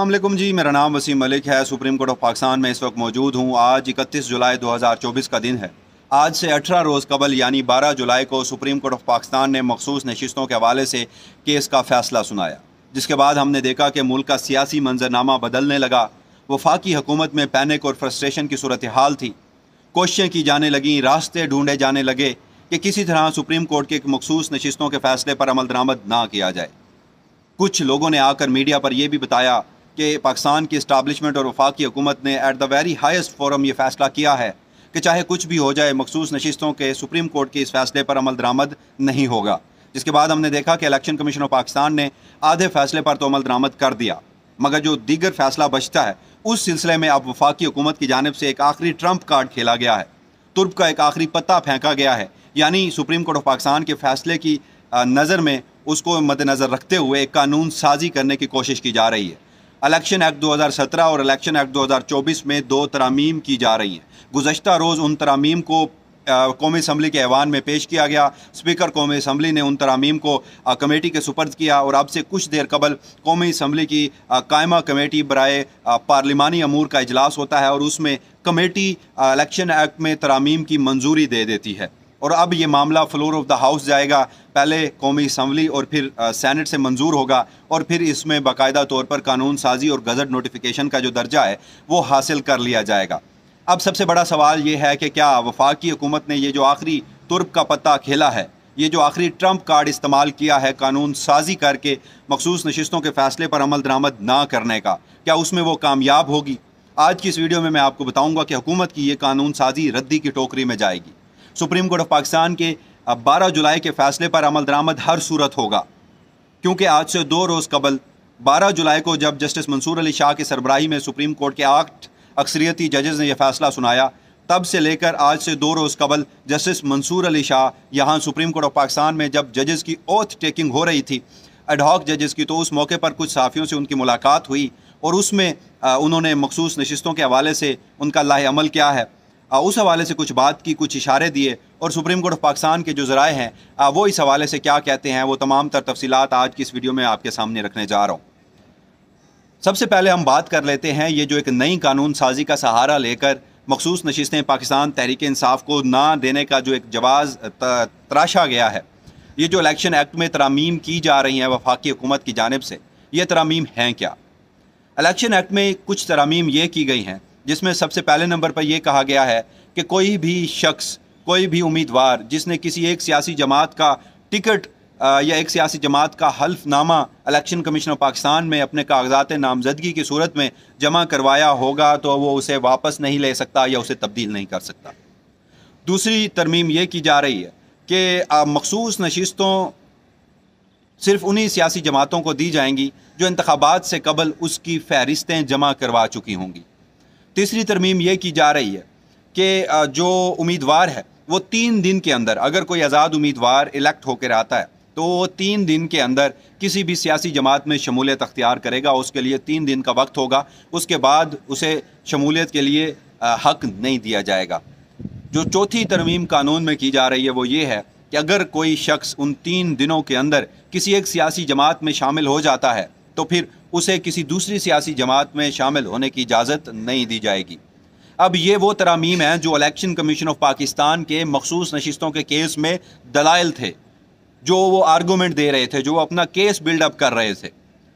अस्सलाम वालेकुम जी, मेरा नाम वसीम मलिक है। सुप्रीम कोर्ट ऑफ पाकिस्तान में इस वक्त मौजूद हूँ। आज 31 जुलाई 2024 का दिन है। आज से 18 रोज़ कबल यानी 12 जुलाई को सुप्रीम कोर्ट ऑफ पाकिस्तान ने मखसूस नशिस्तों के हवाले से केस का फ़ैसला सुनाया, जिसके बाद हमने देखा कि मुल्क का सियासी मंजरनामा बदलने लगा। वफाकी हुकूमत में पैनिक और फ्रस्ट्रेशन की सूरत हाल थी। कोशिशें की जाने लगीं, रास्ते ढूंढे जाने लगे कि किसी तरह सुप्रीम कोर्ट के मखसूस नशिस्तों के फ़ैसले पर अमल दरामद ना किया जाए। कुछ लोगों ने आकर मीडिया पर यह भी बताया कि पाकिस्तान की इस्टाब्लिशमेंट और वफाकी हुकूमत ने at the very highest forum ये फ़ैसला किया है कि चाहे कुछ भी हो जाए, मखसूस नशिस्तों के सुप्रीम कोर्ट के इस फैसले पर अमल दरामद नहीं होगा। जिसके बाद हमने देखा कि इलेक्शन कमीशन ऑफ पाकिस्तान ने आधे फैसले पर तो अमल दरामद कर दिया, मगर जो दीगर फैसला बचता है उस सिलसिले में अब वफाकी हुकूमत की जानिब से एक आखिरी ट्रम्प कार्ड खेला गया है। तुर्क का एक आखिरी पत्ता फेंका गया है, यानी सुप्रीम कोर्ट ऑफ पाकिस्तान के फैसले की नज़र में उसको मद्देनज़र रखते हुए एक कानून साजी करने की कोशिश की जा रही है। इलेक्शन एक्ट 2017 और इलेक्शन एक्ट 2024 में 2 तरामीम की जा रही हैं। गुज़श्ता रोज़ उन तरामीम को कौमी असम्बली के ऐवान में पेश किया गया। स्पीकर कौमी असम्बली ने उन तरामीम को कमेटी के सुपर्द किया और अब से कुछ देर कबल कौमी असम्बली की कायमा कमेटी बराए पार्लिमानी अमूर का इजलास होता है और उसमें कमेटी इलेक्शन एक्ट में तरामीम की मंजूरी दे देती है। और अब ये मामला फ्लोर ऑफ द हाउस जाएगा, पहले कौमी असम्बली और फिर सेनेट से मंजूर होगा और फिर इसमें बाकायदा तौर पर कानून साजी और गज़ट नोटिफिकेशन का जो दर्जा है वो हासिल कर लिया जाएगा। अब सबसे बड़ा सवाल ये है कि क्या वफाकी हुकूमत ने ये जो आखिरी तुर्क का पत्ता खेला है, ये जो आखिरी ट्रम्प कार्ड इस्तेमाल किया है कानून साजी करके मखसूस नशिस्तों के फ़ैसले पर अमल दरामद ना करने का, क्या उसमें वो कामयाब होगी? आज की इस वीडियो में मैं आपको बताऊँगा कि हुकूमत की ये कानून साजी रद्दी की टोकरी में जाएगी। सुप्रीम कोर्ट ऑफ पाकिस्तान के 12 जुलाई के फ़ैसले पर अमल दरामद हर सूरत होगा, क्योंकि आज से 2 रोज़ कबल 12 जुलाई को जब जस्टिस मंसूर अली शाह की सरबराही में सुप्रीम कोर्ट के 8 अक्सरियती जजेस ने यह फ़ैसला सुनाया, तब से लेकर आज से 2 रोज़ कबल जस्टिस मंसूर अली शाह यहाँ सुप्रीम कोर्ट ऑफ पाकिस्तान में जब जजेस की ओथ टेकिंग हो रही थी, एडहॉक जजेस की, तो उस मौके पर कुछ सहाफ़ियों से उनकी मुलाकात हुई और उसमें उन्होंने मखसूस नशिस्तों के हवाले से उनका लाहे अमल क्या है उस हवाले से कुछ बात की, कुछ इशारे दिए और सुप्रीम कोर्ट ऑफ पाकिस्तान के जो ज़राए हैं वो इस हवाले से क्या कहते हैं, वो तमाम तर तफसीलात आज की इस वीडियो में आपके सामने रखने जा रहा हूँ। सबसे पहले हम बात कर लेते हैं ये जो एक नई कानून साजी का सहारा लेकर मखसूस नशिस्तें पाकिस्तान तहरीक इंसाफ को ना देने का जो एक जवाज़ तराशा गया है। ये जो इलेक्शन एक्ट में तरामीम की जा रही हैं वफाकी हुकूमत की जानिब से, ये तरामीम हैं क्या? इलेक्शन एक्ट में कुछ तरामीम ये की गई हैं जिसमें सबसे पहले नंबर पर यह कहा गया है कि कोई भी शख्स, कोई भी उम्मीदवार जिसने किसी एक सियासी जमात का टिकट या एक सियासी जमात का हल्फनामा इलेक्शन कमीशन ऑफ पाकिस्तान में अपने कागजात नामजदगी की सूरत में जमा करवाया होगा तो वो उसे वापस नहीं ले सकता या उसे तब्दील नहीं कर सकता। दूसरी तरमीम ये की जा रही है कि मखसूस नशिस्तों सिर्फ उन्हीं सियासी जमातों को दी जाएंगी जो इंतखाबात से कबल उसकी फहरिस्तें जमा करवा चुकी होंगी। तीसरी तरमीम ये की जा रही है कि जो उम्मीदवार है वो 3 दिन के अंदर, अगर कोई आज़ाद उम्मीदवार इलेक्ट होकर आता है तो वो 3 दिन के अंदर किसी भी सियासी जमात में शमूलियत अख्तियार करेगा। उसके लिए 3 दिन का वक्त होगा, उसके बाद उसे शमूलियत के लिए हक नहीं दिया जाएगा। जो चौथी तरमीम कानून में की जा रही है वो ये है कि अगर कोई शख्स उन 3 दिनों के अंदर किसी एक सियासी जमात में शामिल हो जाता है तो फिर उसे किसी दूसरी सियासी जमात में शामिल होने की इजाज़त नहीं दी जाएगी। अब ये वो तरामीम हैं जो इलेक्शन कमीशन ऑफ पाकिस्तान के मखसूस नशिस्तों के केस में दलाइल थे, जो वो आर्गूमेंट दे रहे थे, जो अपना केस बिल्डअप कर रहे थे।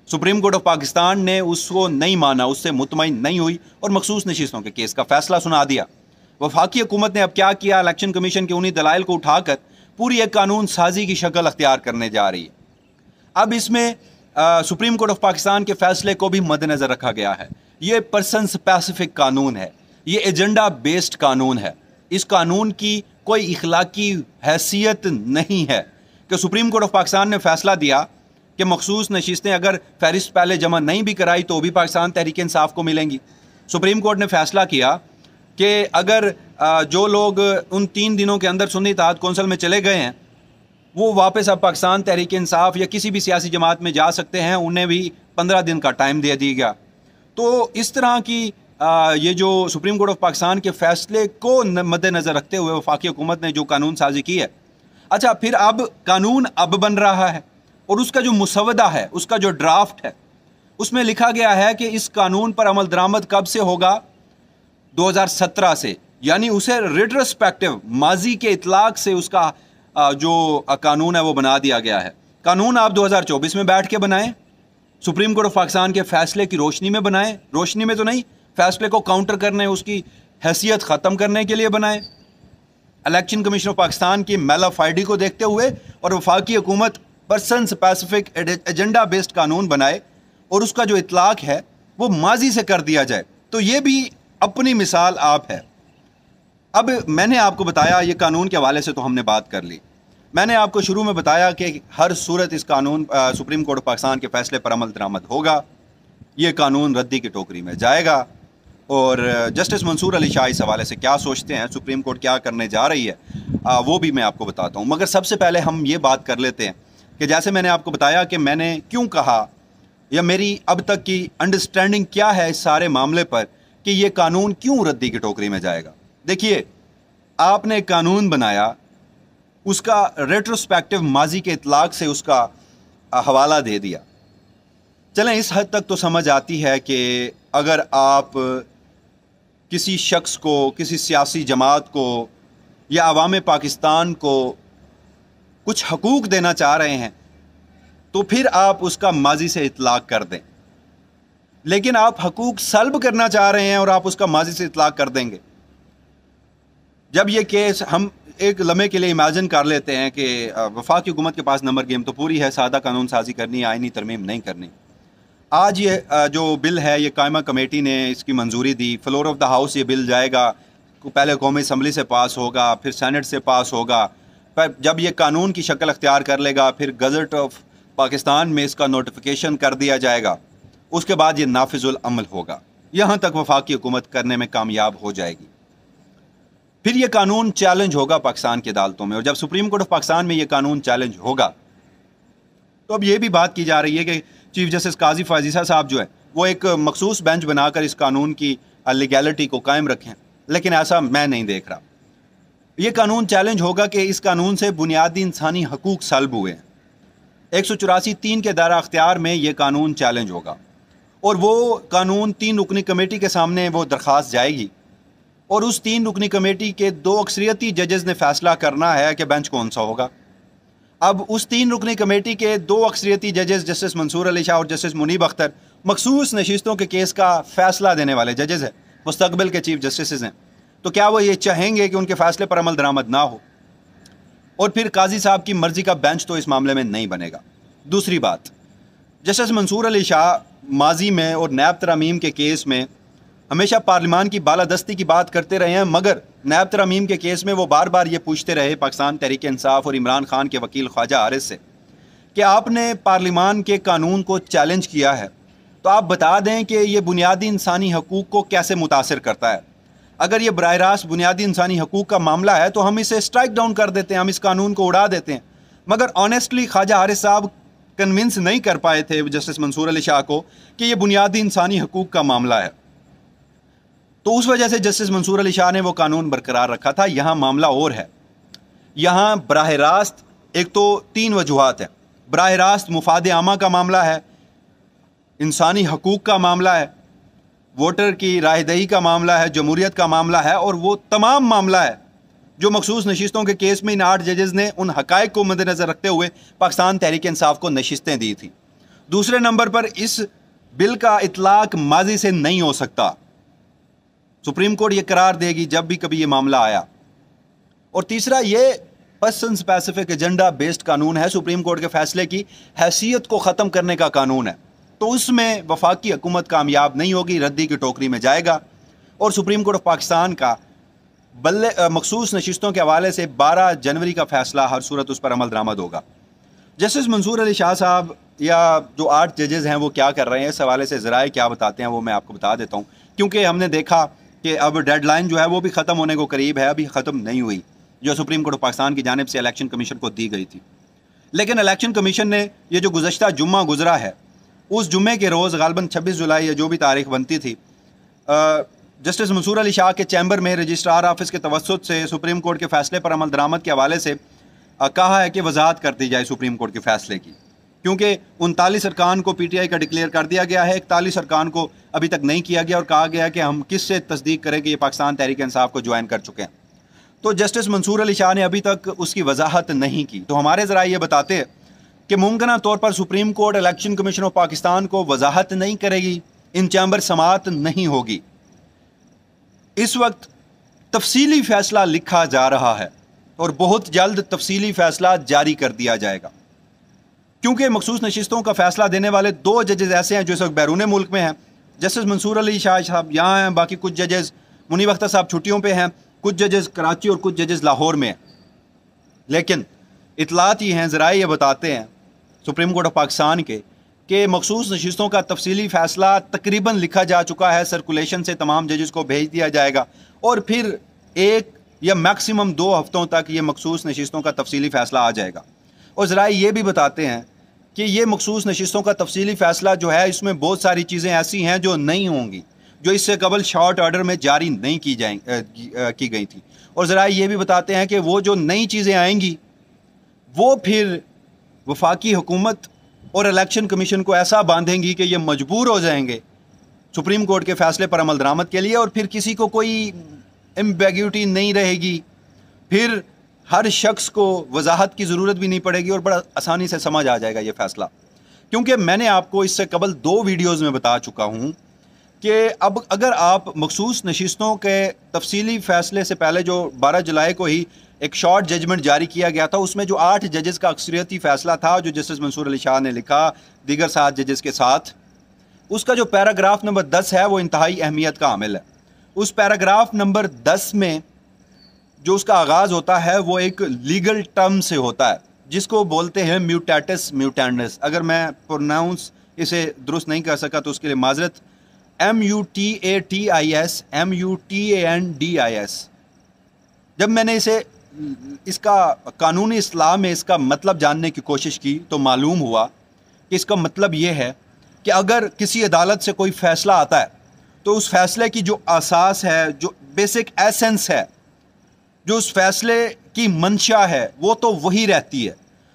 सुप्रीम कोर्ट ऑफ पाकिस्तान ने उसको नहीं माना, उससे मुतमईन नहीं हुई और मखसूस नशिस्तों के केस का फ़ैसला सुना दिया। वफाकी हुकूमत ने अब क्या किया, इलेक्शन कमीशन के उन्हीं दलाइल को उठाकर पूरी एक कानून साजी की शक्ल अख्तियार करने जा रही है। अब इसमें सुप्रीम कोर्ट ऑफ पाकिस्तान के फैसले को भी मद्देनज़र रखा गया है। ये पर्सन स्पेसिफिक कानून है, ये एजेंडा बेस्ड कानून है। इस कानून की कोई इखलाकी हैसियत नहीं है कि सुप्रीम कोर्ट ऑफ पाकिस्तान ने फैसला दिया कि मखसूस नशिस्तें अगर फहरिस्त पहले जमा नहीं भी कराई तो भी पाकिस्तान तहरीक इंसाफ को मिलेंगी। सुप्रीम कोर्ट ने फैसला किया कि अगर जो लोग उन 3 दिनों के अंदर सुन्नी इत्तेहाद कौंसिल में चले गए हैं वो वापस अब पाकिस्तान तहरीक इंसाफ या किसी भी सियासी जमात में जा सकते हैं, उन्हें भी 15 दिन का टाइम दे दिया गया। तो इस तरह की ये जो सुप्रीम कोर्ट ऑफ पाकिस्तान के फैसले को मद्देनज़र रखते हुए वफाकी हुकूमत ने जो कानून साजी की है, अच्छा फिर अब कानून अब बन रहा है और उसका जो मुसवदा है, उसका जो ड्राफ्ट है उसमें लिखा गया है कि इस कानून पर अमल दरामद कब से होगा? 2017 से, यानी उसे रिट्रोस्पेक्टिव माजी के इतलाक से उसका जो कानून है वो बना दिया गया है। कानून आप 2024 में बैठ के बनाएं, सुप्रीम कोर्ट ऑफ पाकिस्तान के फैसले की रोशनी में बनाएं, रोशनी में तो नहीं, फैसले को काउंटर करने, उसकी हैसियत ख़त्म करने के लिए बनाएं। इलेक्शन कमीशन ऑफ पाकिस्तान की मेलाफाइडी को देखते हुए और वफाकी हुकूमत पर्सन स्पेसिफिक एजेंडा बेस्ड कानून बनाए और उसका जो इतलाक है वो माजी से कर दिया जाए। तो ये भी अपनी मिसाल आप है। अब मैंने आपको बताया, ये कानून के हवाले से तो हमने बात कर ली। मैंने आपको शुरू में बताया कि हर सूरत इस कानून सुप्रीम कोर्ट ऑफ पाकिस्तान के फैसले पर अमल दरामद होगा, ये कानून रद्दी की टोकरी में जाएगा। और जस्टिस मंसूर अली शाह इस हवाले से क्या सोचते हैं, सुप्रीम कोर्ट क्या करने जा रही है, वो भी मैं आपको बताता हूँ। मगर सबसे पहले हम ये बात कर लेते हैं कि जैसे मैंने आपको बताया कि मैंने क्यों कहा, या मेरी अब तक की अंडरस्टैंडिंग क्या है इस सारे मामले पर कि ये कानून क्यों रद्दी की टोकरी में जाएगा। देखिए, आपने कानून बनाया, उसका रेट्रोस्पेक्टिव माजी के इतलाक से उसका हवाला दे दिया। चलें, इस हद तक तो समझ आती है कि अगर आप किसी शख्स को, किसी सियासी जमात को या अवाम पाकिस्तान को कुछ हकूक़ देना चाह रहे हैं तो फिर आप उसका माजी से इतलाक कर दें। लेकिन आप हकूक़ सल्ब करना चाह रहे हैं और आप उसका माजी से इतलाक कर देंगे। जब ये केस, हम एक लम्हे के लिए इमेजिन कर लेते हैं कि वफाकी हुकूमत के पास नंबर गेम तो पूरी है, सादा कानून साजी करनी है, आईनी तरमीम नहीं करनी। आज ये जो बिल है, ये कायमा कमेटी ने इसकी मंजूरी दी, फ्लोर ऑफ द हाउस ये बिल जाएगा, पहले कौमी असम्बली से पास होगा, फिर सेनेट से पास होगा, पर जब ये कानून की शक्ल अख्तियार कर लेगा फिर गज़ट ऑफ पाकिस्तान में इसका नोटिफिकेशन कर दिया जाएगा, उसके बाद ये नाफिजुल अमल होगा। यहाँ तक वफाकी हुकूमत करने में कामयाब हो जाएगी। फिर ये कानून चैलेंज होगा पाकिस्तान की अदालतों में, और जब सुप्रीम कोर्ट ऑफ पाकिस्तान में ये कानून चैलेंज होगा तो अब ये भी बात की जा रही है कि चीफ जस्टिस काजी फाजीसा साहब जो है वो एक मखसूस बेंच बनाकर इस कानून की लीगैलिटी को कायम रखें, लेकिन ऐसा मैं नहीं देख रहा। ये कानून चैलेंज होगा कि इस कानून से बुनियादी इंसानी हकूक़ सल्ब हुए हैं। 184(3) के दायरा अख्तियार में ये कानून चैलेंज होगा और वो कानून 3 रुकनी कमेटी के सामने वो दरख्वास्त जाएगी और उस 3 रुकनी कमेटी के 2 अक्सरियती जजेस ने फैसला करना है कि बेंच कौन सा होगा। अब उस 3 रुकनी कमेटी के 2 अक्सरियती जजेस, जस्टिस मंसूर अली शाह और जस्टिस मुनीब अख्तर, मखसूस नशिस्तों के केस का फैसला देने वाले जजेस हैं, मुस्तकबिल के चीफ जस्टिस हैं। तो क्या वो ये चाहेंगे कि उनके फैसले पर अमल दरामद ना हो? और फिर काजी साहब की मर्जी का बेंच तो इस मामले में नहीं बनेगा। दूसरी बात, जस्टिस मंसूर अली शाह माजी में और नैब तरमीम के केस में हमेशा पार्लिमान की बालादस्ती की बात करते रहे हैं, मगर नैब तरमीम के केस में वो बार बार ये पूछते रहे पाकिस्तान तहरीक इंसाफ और इमरान खान के वकील ख्वाजा आरिस से कि आपने पार्लिमान के कानून को चैलेंज किया है तो आप बता दें कि ये बुनियादी इंसानी हकूक़ को कैसे मुतासिर करता है। अगर ये बराह रास्त बुनियादी इंसानी हकूक़ का मामला है तो हम इसे स्ट्राइक डाउन कर देते हैं, हम इस कानून को उड़ा देते हैं। मगर ऑनेस्टली ख्वाजा आरिस साहब कन्विंस नहीं कर पाए थे जस्टिस मंसूर अली शाह को कि ये बुनियादी इंसानी हकूक़ का मामला है, तो उस वजह से जस्टिस मंसूर अली शाह ने वो कानून बरकरार रखा था। यहाँ मामला और है, यहाँ बराह रास्त एक तो 3 वजूहात है। बराह रास्त मुफाद आमा का मामला है, इंसानी हकूक़ का मामला है, वोटर की रायदही का मामला है, जमहूरियत का मामला है, और वो तमाम मामला है जो मखसूस नशिस्तों के केस में इन 8 जजेस ने उन हक़ाइक़ को मद्देनज़र रखते हुए पाकिस्तान तहरीक इंसाफ को नशिस्तें दी थी। दूसरे नंबर पर इस बिल का इतलाक माजी से नहीं हो सकता, सुप्रीम कोर्ट ये करार देगी जब भी कभी ये मामला आया। और तीसरा, ये पर्सन स्पेसिफिक एजेंडा बेस्ड कानून है, सुप्रीम कोर्ट के फैसले की हैसियत को ख़त्म करने का कानून है, तो उसमें वफाकी हुकूमत कामयाब नहीं होगी, रद्दी की टोकरी में जाएगा। और सुप्रीम कोर्ट ऑफ पाकिस्तान का मखसूस नशिस्तों के हवाले से 12 जनवरी का फैसला, हर सूरत उस पर अमल दरामद होगा। जस्टिस मंसूर अली शाह साहब या जो 8 जजेस हैं वो क्या कर रहे हैं, इस हवाले से ज़राए क्या बताते हैं वो मैं आपको बता देता हूँ, क्योंकि हमने देखा कि अब डेडलाइन जो है वो भी ख़त्म होने को करीब है, अभी ख़त्म नहीं हुई, जो सुप्रीम कोर्ट ऑफ पाकिस्तान की जानिब से इलेक्शन कमीशन को दी गई थी। लेकिन इलेक्शन कमीशन ने ये जो गुज़श्ता जुम्मा गुजरा है, उस जुम्मे के रोज़ गालबन 26 जुलाई या जो भी तारीख बनती थी, जस्टिस मंसूर अली शाह के चैम्बर में रजिस्ट्रार ऑफिस के तवस्सुत से सुप्रीम कोर्ट के फ़ैसले पर अमल दरामद के हवाले से कहा है कि वजाहत कर दी जाए सुप्रीम कोर्ट के फ़ैसले की, क्योंकि 39 अरकान को PTI का डिक्लेयर कर दिया गया है, 41 अरकान को अभी तक नहीं किया गया और कहा गया कि हम किस से तस्दीक करें कि ये पाकिस्तान तहरीक इंसाफ को ज्वाइन कर चुके हैं। तो जस्टिस मंसूर अली शाह ने अभी तक उसकी वजाहत नहीं की। तो हमारे ज़रा ये बताते हैं कि मुमकिन तौर पर supreme court election commission of Pakistan को वजाहत नहीं करेगी, इन चैम्बर समाअत नहीं होगी। इस वक्त तफसीली फ़ैसला लिखा जा रहा है और बहुत जल्द तफसीली फ़ैसला जारी कर दिया जाएगा, क्योंकि मखसूस नशिस्तों का फ़ैसला देने वाले 2 जजेस ऐसे हैं जो इस वक्त बैरून मुल्क में हैं। जस्टिस मंसूर अली शाह साहब यहाँ हैं, बाकी कुछ जजेस मुनीब अख्तर साहब छुट्टियों पे हैं, कुछ जजेस कराची और कुछ जजेस लाहौर में हैं। लेकिन इतलात ये हैं, ज़रा ये बताते हैं सुप्रीम कोर्ट ऑफ पाकिस्तान के कि मखसूस नशिस्तों का तफसीली फ़ैसला तकरीबन लिखा जा चुका है, सर्कुलेशन से तमाम जजेस को भेज दिया जाएगा और फिर 1 या मैक्सिमम 2 हफ्तों तक ये मखसूस नशिस्तों का तफसीली फ़ैसला आ जाएगा। और ज़रा ये भी बताते हैं कि ये मखसूस नशिस्तों का तफसीली फ़ैसला जो है, इसमें बहुत सारी चीज़ें ऐसी हैं जो नहीं होंगी, जो इससे कबल शॉर्ट ऑर्डर में जारी नहीं की गई थी। और ज़रा ये भी बताते हैं कि वो जो नई चीज़ें आएंगी वो फिर वफाकी हुकूमत और इलेक्शन कमीशन को ऐसा बांधेंगी कि ये मजबूर हो जाएंगे सुप्रीम कोर्ट के फ़ैसले पर अमल दरामद के लिए, और फिर किसी को कोई एम्बेग्यूटी नहीं रहेगी, फिर हर शख्स को वजाहत की ज़रूरत भी नहीं पड़ेगी और बड़ा आसानी से समझ आ जाएगा ये फ़ैसला। क्योंकि मैंने आपको इससे कबल 2 वीडियोज़ में बता चुका हूँ कि अब अगर आप मखसूस नशिस्तों के तफसीली फ़ैसले से पहले जो 12 जुलाई को ही एक शॉर्ट जजमेंट जारी किया गया था, उसमें जो 8 जजेस का अक्सरियती फ़ैसला था जो जस्टिस मंसूर अली शाह ने लिखा दीगर 7 जजेस के साथ, उसका जो पैराग्राफ नंबर 10 है वो इंतहाई अहमियत का हामिल है। उस पैराग्राफ नंबर 10 में जो उसका आगाज़ होता है वो एक लीगल टर्म से होता है जिसको बोलते हैं म्यूटेटस म्यूटेंडस। अगर मैं प्रोनाउंस इसे दुरुस्त नहीं कर सका तो उसके लिए माजरत। MUTATIS MUTANDIS। जब मैंने इसका कानूनी इस्लाह में इसका मतलब जानने की कोशिश की तो मालूम हुआ कि इसका मतलब ये है कि अगर किसी अदालत से कोई फ़ैसला आता है तो उस फ़ैसले की जो असास है, जो बेसिक एसेंस है, जो उस फ़ैसले की मंशा है, वो तो वही रहती है,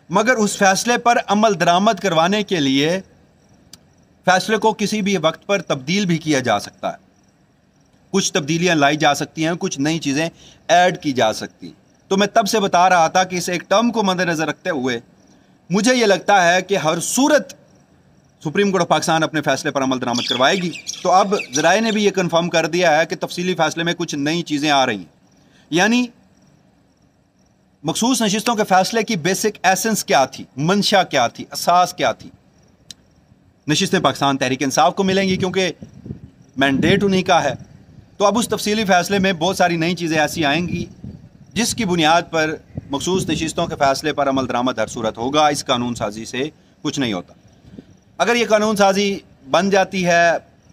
मगर उस फ़ैसले पर अमल दरामद करवाने के लिए फ़ैसले को किसी भी वक्त पर तब्दील भी किया जा सकता है। कुछ तब्दीलियाँ लाई जा सकती हैं, कुछ नई चीज़ें ऐड की जा सकती हैं। तो मैं तब से बता रहा था कि इस एक टर्म को मद्देनज़र रखते हुए मुझे ये लगता है कि हर सूरत सुप्रीम कोर्ट ऑफ पाकिस्तान अपने फ़ैसले पर अमल दरामद करवाएगी। तो अब ज़राए ने भी ये कन्फर्म कर दिया है कि तफसीली फ़ैसले में कुछ नई चीज़ें आ रही हैं, यानी मखसूस नशिस्तों के फ़ैसले की बेसिक एसेंस क्या थी, मंशा क्या थी, असास क्या थी। नशिस्तें पाकिस्तान तहरीक इंसाफ को मिलेंगी क्योंकि मैंडेट उन्हीं का है। तो अब उस तफसीली फ़ैसले में बहुत सारी नई चीज़ें ऐसी आएंगी जिसकी बुनियाद पर मखसूस नशिस्तों के फ़ैसले पर अमल दरामद हर सूरत होगा। इस कानून साजी से कुछ नहीं होता। अगर ये कानून साजी बन जाती है,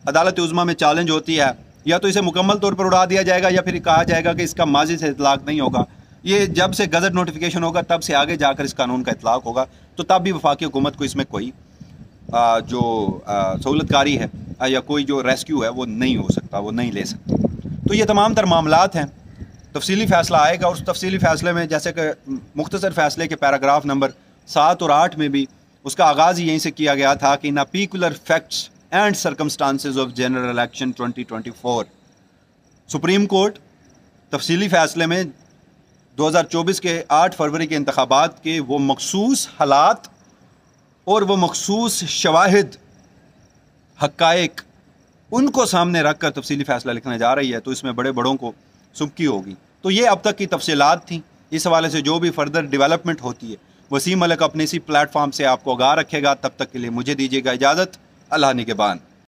अदालत उज़्मा में चैलेंज होती है, या तो इसे मुकम्मल तौर पर उड़ा दिया जाएगा या फिर कहा जाएगा कि इसका माजी से इतलाक़ नहीं होगा। ये जब से गज़ट नोटिफिकेशन होगा तब से आगे जाकर इस कानून का इतलाक़ होगा, तो तब भी वफाकी हुकूमत को इसमें कोई जो सहूलतकारी है या कोई जो रेस्क्यू है वो नहीं हो सकता, वो नहीं ले सकता। तो ये तमाम तर मामलात हैं। तफसीली फ़ैसला आएगा और उस तफसीली फ़ैसले में जैसे कि मुख्तसर फ़ैसले के पैराग्राफ नंबर 7 और 8 में भी उसका आगाज़ यहीं से किया गया था कि इन particular facts and circumstances of general election 2024 supreme court तफसीली फ़ैसले में 2024 के 8 फरवरी के इंतखाबात के वो मखसूस हालात और वो मखसूस शवाहिद हक़ाइक़ उनको सामने रख कर तफसीली फ़ैसला लिखने जा रही है। तो इसमें बड़े बड़ों को सुबकी होगी। तो ये अब तक की तफसीलात थी। इस हवाले से जो भी फर्दर डेवलपमेंट होती है वसीम मलिक अपने इसी प्लेटफॉर्म से आपको आगाह रखेगा। तब तक के लिए मुझे दीजिएगा इजाज़त। अल्लाह निगहबान।